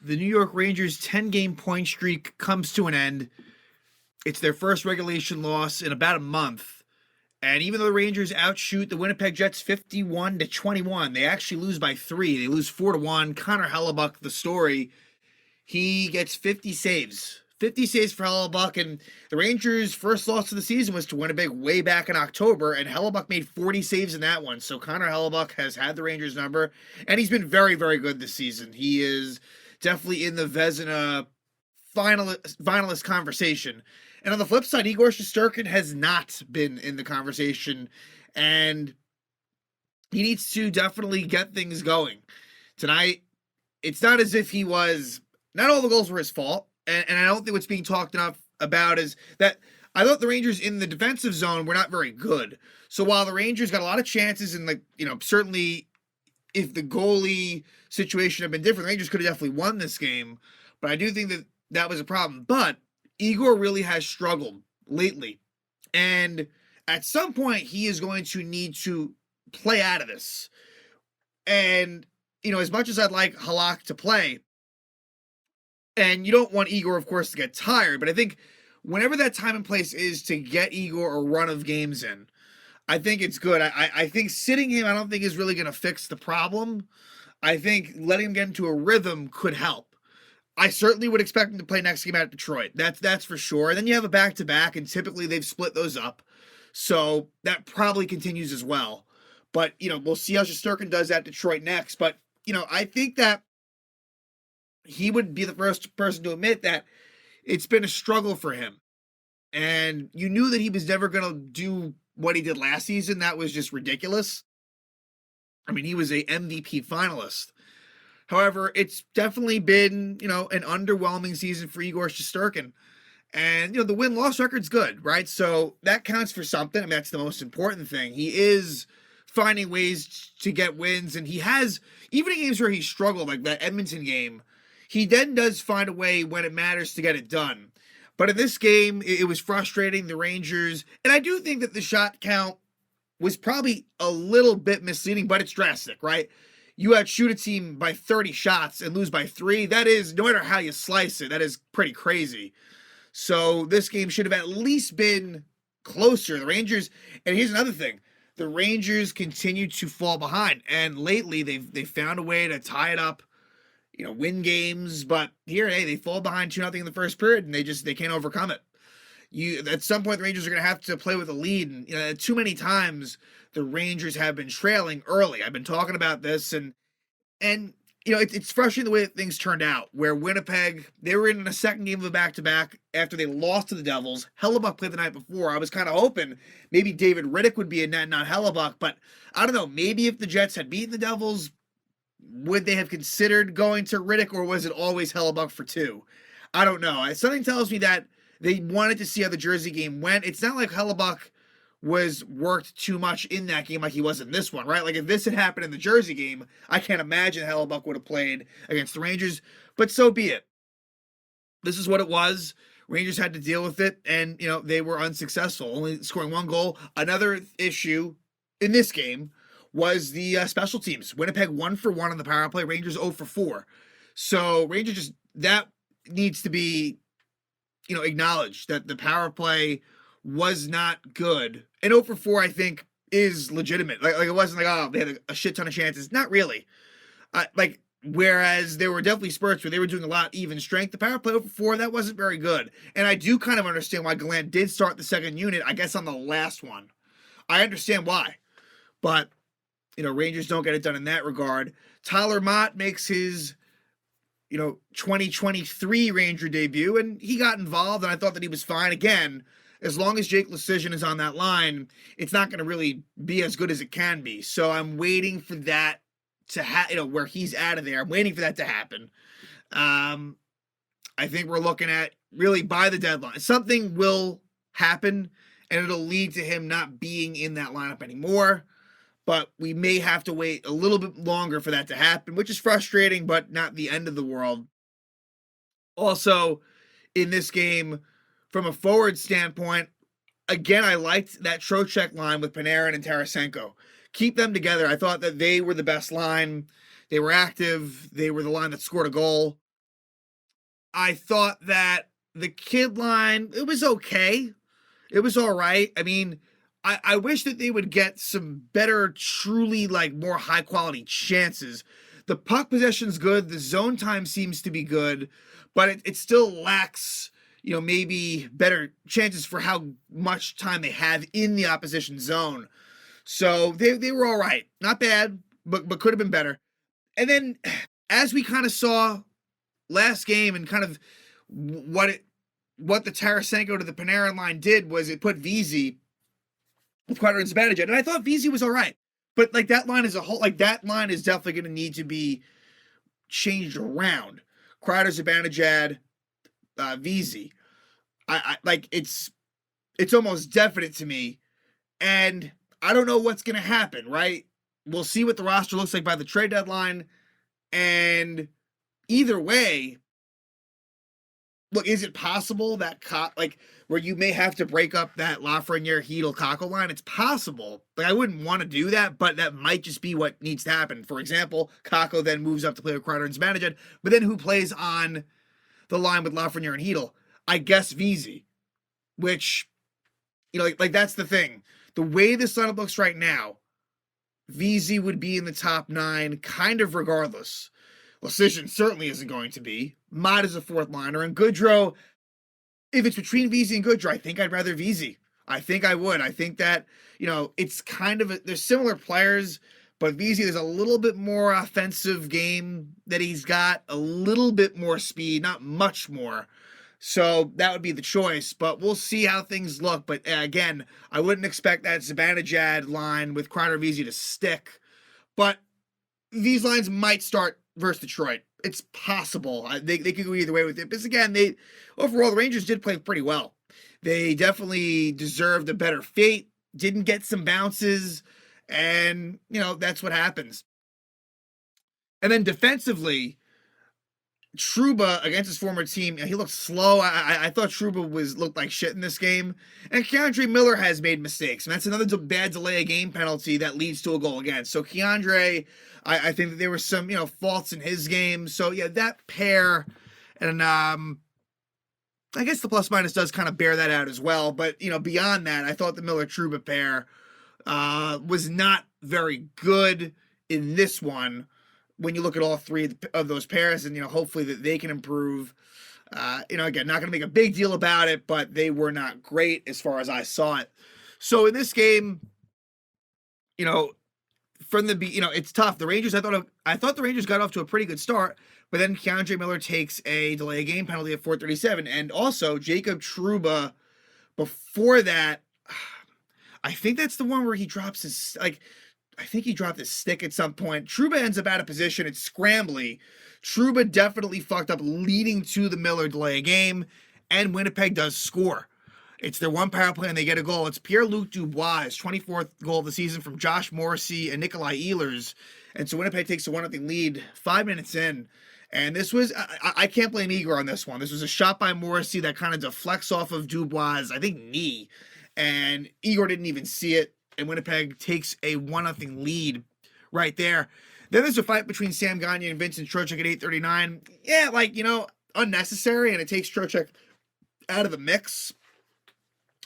The New York Rangers' 10-game point streak comes to an end. It's their first regulation loss in about a month. And even though the Rangers outshoot the Winnipeg Jets 51-21, they actually lose by 3. They lose 4-1. Connor Hellebuyck, the story, he gets 50 saves. 50 saves for Hellebuyck, and the Rangers' first loss of the season was to Winnipeg way back in October, and Hellebuyck made 40 saves in that one. So Connor Hellebuyck has had the Rangers' number, and he's been very, very good this season. He is definitely in the Vezina finalist conversation. And on the flip side, Igor Shesterkin has not been in the conversation, and he needs to definitely get things going. Tonight, it's not as if not all the goals were his fault, and I don't think what's being talked enough about is that I thought the Rangers in the defensive zone were not very good. So while the Rangers got a lot of chances, and certainly if the goalie situation had been different, the Rangers could have definitely won this game. But I do think that was a problem. But Igor really has struggled lately. And at some point, he is going to need to play out of this. And, as much as I'd like Halak to play, and you don't want Igor, of course, to get tired, but I think whenever that time and place is to get Igor a run of games in, I think it's good. I think sitting him, I don't think is really going to fix the problem. I think letting him get into a rhythm could help. I certainly would expect him to play next game at Detroit. That's for sure. And then you have a back-to-back, and typically they've split those up. So that probably continues as well. But, we'll see how Shesterkin does at Detroit next. But, I think that he would be the first person to admit that it's been a struggle for him. And you knew that he was never going to do what he did last season. That was just ridiculous. I mean, he was a MVP finalist. However, it's definitely been, an underwhelming season for Igor Shesterkin. And, the win-loss record's good, right? So that counts for something. I mean, that's the most important thing. He is finding ways to get wins, and he has, even in games where he struggled, like that Edmonton game, he then does find a way when it matters to get it done. But in this game, it was frustrating, the Rangers, and I do think that the shot count was probably a little bit misleading, but it's drastic, right? You outshoot a team by 30 shots and lose by 3. That is, no matter how you slice it, that is pretty crazy. So this game should have at least been closer. The Rangers, and here's another thing, the Rangers continue to fall behind, and lately they've found a way to tie it up, win games, but here, hey, they fall behind 2-0 in the first period, and they can't overcome it. At some point, the Rangers are going to have to play with a lead, and too many times the Rangers have been trailing early. I've been talking about this, and it's frustrating the way that things turned out, where Winnipeg, they were in a second game of a back-to-back after they lost to the Devils. Hellebuyck played the night before. I was kind of hoping maybe David Riddick would be in net, not Hellebuyck, but I don't know, maybe if the Jets had beaten the Devils, would they have considered going to Riddick, or was it always Hellebuyck for 2? I don't know. Something tells me that they wanted to see how the Jersey game went. It's not like Hellebuyck was worked too much in that game like he was in this one, right? Like if this had happened in the Jersey game, I can't imagine Hellebuyck would have played against the Rangers, but so be it. This is what it was. Rangers had to deal with it, and, they were unsuccessful, only scoring 1 goal. Another issue in this game was the special teams. Winnipeg 1 for 1 on the power play. Rangers 0 for 4. So Rangers that needs to be, acknowledged that the power play was not good. And 0 for 4, I think, is legitimate. Like it wasn't like, oh, they had a shit ton of chances. Not really. Whereas there were definitely spurts where they were doing a lot even strength. The power play 0 for 4, that wasn't very good. And I do kind of understand why Gallant did start the second unit, I guess, on the last one. I understand why. But Rangers don't get it done in that regard. Tyler Mott makes his, 2023 Ranger debut, and he got involved, and I thought that he was fine. Again, as long as Jake Lecision is on that line, it's not going to really be as good as it can be. So I'm waiting for that to where he's out of there. I'm waiting for that to happen. I think we're looking at really by the deadline. Something will happen, and it'll lead to him not being in that lineup anymore. But we may have to wait a little bit longer for that to happen, which is frustrating, but not the end of the world. Also, in this game, from a forward standpoint, again, I liked that Trocheck line with Panarin and Tarasenko. Keep them together. I thought that they were the best line. They were active. They were the line that scored a goal. I thought that the kid line, it was okay. It was all right. I mean, I wish that they would get some better, truly like more high quality chances. The puck possession's good. The zone time seems to be good, but it still lacks, maybe better chances for how much time they have in the opposition zone. So they were all right. Not bad, but could have been better. And then as we kind of saw last game and kind of what the Tarasenko to the Panarin line did was it put VZ with Kreider and Zibanejad, and I thought VZ was all right, but like that line as a whole, like that line is definitely going to need to be changed around. Kreider, Zibanejad, VZ. I like it's almost definite to me, and I don't know what's going to happen. Right, we'll see what the roster looks like by the trade deadline, and either way. Look, is it possible that where you may have to break up that Lafreniere Hedl Kakko line? It's possible. Like I wouldn't want to do that, but that might just be what needs to happen. For example, Kakko then moves up to play with Kreider and Zibanejad, but then who plays on the line with Lafreniere and Hedl? I guess VZ, which like that's the thing. The way this lineup looks right now, VZ would be in the top 9, kind of regardless. Sishin certainly isn't going to be. Mott is a fourth liner, and Goodrow, if it's between VZ and Goodrow, I think I'd rather VZ. I think I would. I think that, it's kind of, they're similar players, but VZ, there's a little bit more offensive game that he's got, a little bit more speed, not much more. So that would be the choice, but we'll see how things look. But again, I wouldn't expect that Zibanejad line with Kreider VZ to stick, but these lines might start versus Detroit. It's possible. They could go either way with it. Because again, overall the Rangers did play pretty well. They definitely deserved a better fate. Didn't get some bounces, and that's what happens. And then defensively, Trouba against his former team, he looked slow. I thought Trouba looked like shit in this game. And Keandre Miller has made mistakes. And that's another bad delay of game penalty that leads to a goal again. So Keandre, I think that there were some, faults in his game. So yeah, that pair, and I guess the plus minus does kind of bear that out as well. But beyond that, I thought the Miller Trouba pair was not very good in this one. When you look at all three of those pairs, and hopefully that they can improve. Again, not going to make a big deal about it, but they were not great as far as I saw it. So in this game, from the it's tough. The Rangers, I thought the Rangers got off to a pretty good start, but then Keandre Miller takes a delay of game penalty at 4:37, and also Jacob Trouba. Before that, I think that's the one where he drops his I think he dropped his stick at some point. Trouba ends up out of position. It's scrambly. Trouba definitely fucked up, leading to the Miller delay of game, and Winnipeg does score. It's their one power play, and they get a goal. It's Pierre-Luc Dubois, his 24th goal of the season from Josh Morrissey and Nikolai Ehlers. And so Winnipeg takes a 1-0 lead 5 minutes in. And this was, I can't blame Igor on this one. This was a shot by Morrissey that kind of deflects off of Dubois', I think, knee. And Igor didn't even see it. And Winnipeg takes a 1-0 lead right there. Then there's a fight between Sam Gagner and Vincent Trocheck at 8:39. Yeah, unnecessary, and it takes Trocheck out of the mix.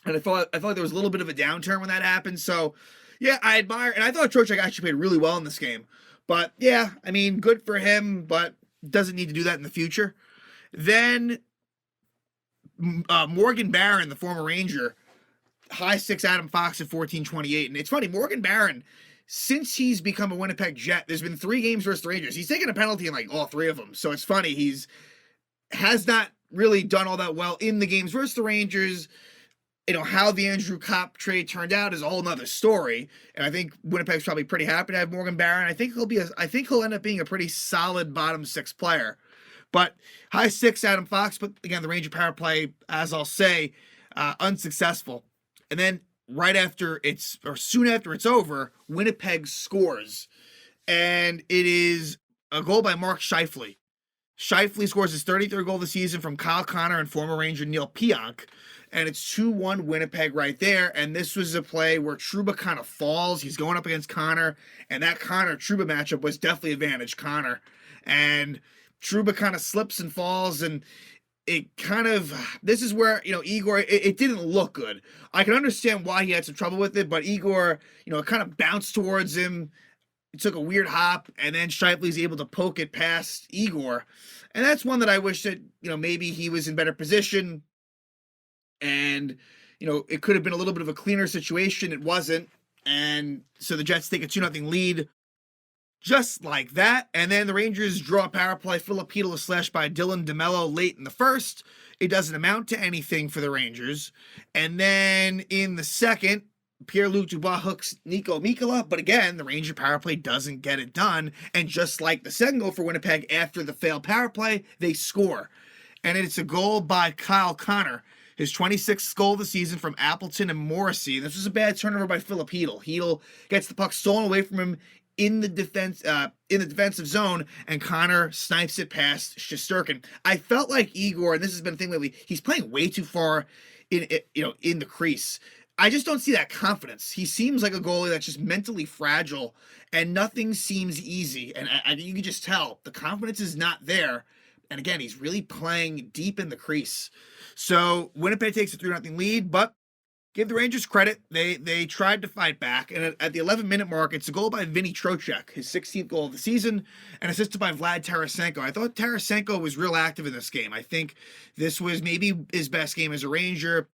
And I felt like there was a little bit of a downturn when that happened. So, yeah, I admire, and I thought Trocheck actually played really well in this game. But, yeah, I mean, good for him, but doesn't need to do that in the future. Then Morgan Barron, the former Ranger, high six Adam Fox at 14:28. And it's funny, Morgan Barron, since he's become a Winnipeg Jet, there's been 3 games versus the Rangers. He's taken a penalty in all 3 of them. So it's funny, has not really done all that well in the games versus the Rangers. How the Andrew Kopp trade turned out is a whole nother story. And I think Winnipeg's probably pretty happy to have Morgan Barron. I think he'll end up being a pretty solid bottom 6 player. But high 6 Adam Fox, but again, the Ranger power play, as I'll say, unsuccessful. And then soon after it's over, Winnipeg scores. And it is a goal by Mark Scheifele. Scheifele scores his 33rd goal of the season from Kyle Connor and former Ranger Neil Pionk. And it's 2-1 Winnipeg right there. And this was a play where Trouba kind of falls. He's going up against Connor. And that Connor-Trouba matchup was definitely advantage Connor. And Trouba kind of slips and falls. And it kind of, this is where, Igor, it didn't look good. I can understand why he had some trouble with it, but Igor, it kind of bounced towards him. It took a weird hop, and then Shifley's able to poke it past Igor. And that's one that I wish that, maybe he was in better position. And, it could have been a little bit of a cleaner situation. It wasn't. And so the Jets take a 2-0 lead just like that. And then the Rangers draw a power play. Filipino is slashed by Dylan DeMello late in the first. It doesn't amount to anything for the Rangers. And then in the second, Pierre-Luc Dubois hooks Nico Mikkola, but again, the Ranger power play doesn't get it done. And just like the second goal for Winnipeg after the failed power play, they score. And it's a goal by Kyle Connor, his 26th goal of the season from Appleton and Morrissey. And this was a bad turnover by Filip Chytil. Chytil gets the puck stolen away from him in the defensive zone, and Connor snipes it past Shesterkin. I felt like Igor, and this has been a thing lately, he's playing way too far in the crease. I just don't see that confidence. He seems like a goalie that's just mentally fragile, and nothing seems easy. And you can just tell the confidence is not there. And again, he's really playing deep in the crease. So Winnipeg takes a 3-0 lead, but give the Rangers credit. They tried to fight back. And at the 11-minute mark, it's a goal by Vinny Trocheck, his 16th goal of the season, and assisted by Vlad Tarasenko. I thought Tarasenko was real active in this game. I think this was maybe his best game as a Ranger.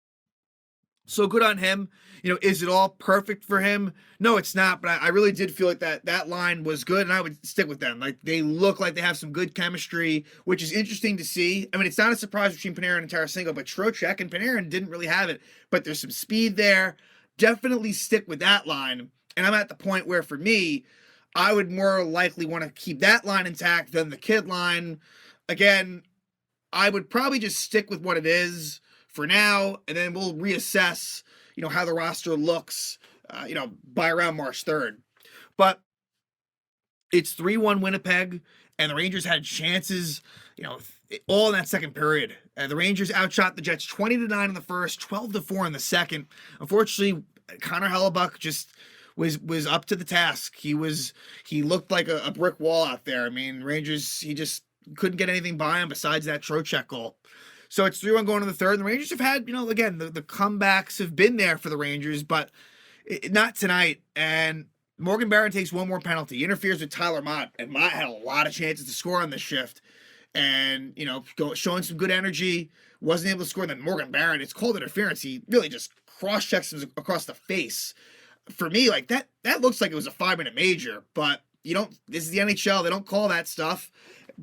So good on him. Is it all perfect for him? No, it's not. But I really did feel like that line was good, and I would stick with them. Like, they look like they have some good chemistry, which is interesting to see. I mean, it's not a surprise between Panarin and Tarasenko, but Trocheck and Panarin didn't really have it. But there's some speed there. Definitely stick with that line. And I'm at the point where, for me, I would more likely want to keep that line intact than the Kid line. Again, I would probably just stick with what it is for now, and then we'll reassess, how the roster looks, by around March 3rd. But it's 3-1 Winnipeg, and the Rangers had chances, all in that second period. The Rangers outshot the Jets 20-9 in the first, 12-4 in the second. Unfortunately, Connor Hellebuyck just was up to the task. He looked like a brick wall out there. I mean, Rangers, he just couldn't get anything by him besides that Trocheck goal. So it's 3-1 going to the third. And the Rangers have had, again, the comebacks have been there for the Rangers, but not tonight. And Morgan Barron takes one more penalty, interferes with Tyler Mott. And Mott had a lot of chances to score on this shift. And, showing some good energy, wasn't able to score. Then Morgan Barron, it's called interference. He really just cross-checks him across the face. For me, like, that looks like it was a 5-minute major. But this is the NHL. They don't call that stuff.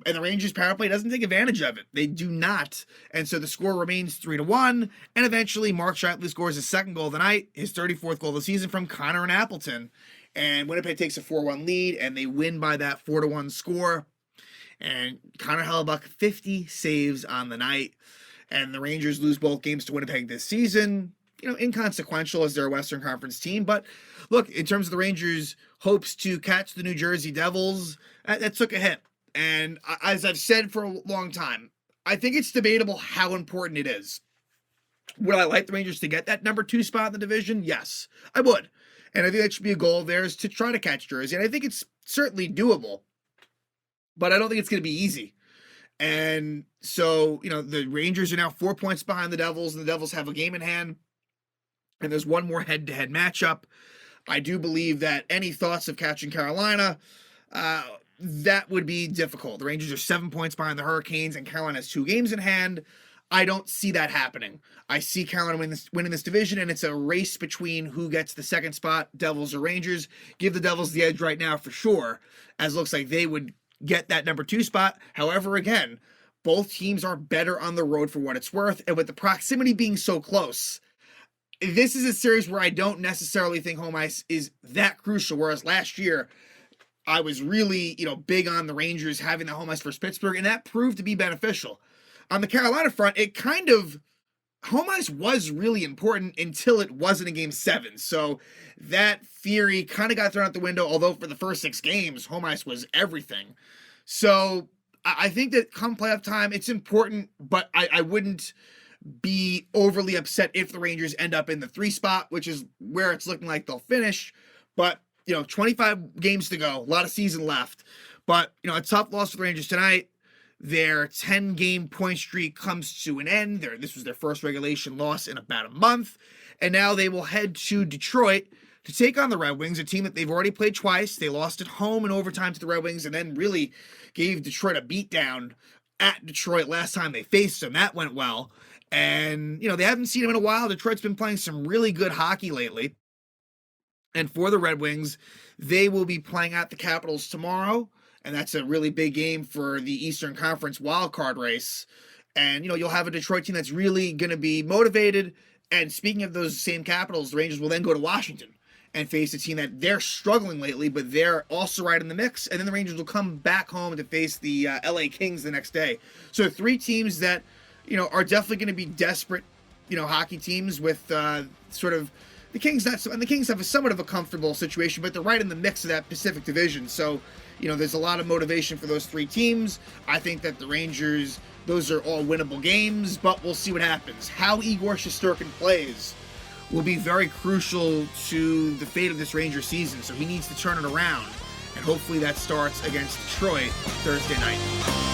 And the Rangers power play doesn't take advantage of it. They do not. And so the score remains 3-1. And eventually Mark Scheifele scores his second goal of the night, his 34th goal of the season from Connor and Appleton. And Winnipeg takes a 4-1 lead, and they win by that 4-1 score. And Connor Hellebuyck, 50 saves on the night. And the Rangers lose both games to Winnipeg this season. Inconsequential as they're a Western Conference team. But look, in terms of the Rangers' hopes to catch the New Jersey Devils, that took a hit. And as I've said for a long time, I think it's debatable how important it is. Would I like the Rangers to get that number 2 spot in the division? Yes, I would. And I think that should be a goal of theirs to try to catch Jersey. And I think it's certainly doable. But I don't think it's going to be easy. And so, the Rangers are now 4 points behind the Devils, and the Devils have a game in hand. And there's one more head-to-head matchup. I do believe that any thoughts of catching Carolina, that would be difficult. The Rangers are 7 points behind the Hurricanes, and Carolina has 2 games in hand. I don't see that happening. I see Carolina winning this division, and it's a race between who gets the second spot, Devils or Rangers. Give the Devils the edge right now for sure, as it looks like they would get that number 2 spot. However, again, both teams are better on the road for what it's worth, and with the proximity being so close, this is a series where I don't necessarily think home ice is that crucial, whereas last year, I was really, big on the Rangers having the home ice versus Pittsburgh, and that proved to be beneficial. On the Carolina front, home ice was really important until it wasn't in Game 7. So that theory kind of got thrown out the window, although for the first 6 games, home ice was everything. So I think that come playoff time, it's important, but I wouldn't be overly upset if the Rangers end up in the 3 spot, which is where it's looking like they'll finish. But 25 games to go, a lot of season left. But, a tough loss for the Rangers tonight. Their 10-game point streak comes to an end. This was their first regulation loss in about a month. And now they will head to Detroit to take on the Red Wings, a team that they've already played twice. They lost at home in overtime to the Red Wings and then really gave Detroit a beatdown at Detroit last time they faced them. That went well. And, they haven't seen them in a while. Detroit's been playing some really good hockey lately. And for the Red Wings, they will be playing at the Capitals tomorrow. And that's a really big game for the Eastern Conference wildcard race. And, you'll have a Detroit team that's really going to be motivated. And speaking of those same Capitals, the Rangers will then go to Washington and face a team that they're struggling lately, but they're also right in the mix. And then the Rangers will come back home to face the LA Kings the next day. So 3 teams that, are definitely going to be desperate, hockey teams with sort of the Kings. And the Kings have somewhat of a comfortable situation, but they're right in the mix of that Pacific Division. So, there's a lot of motivation for those 3 teams. I think that the Rangers, those are all winnable games, but we'll see what happens. How Igor Shesterkin plays will be very crucial to the fate of this Ranger season, so he needs to turn it around, and hopefully that starts against Detroit Thursday night.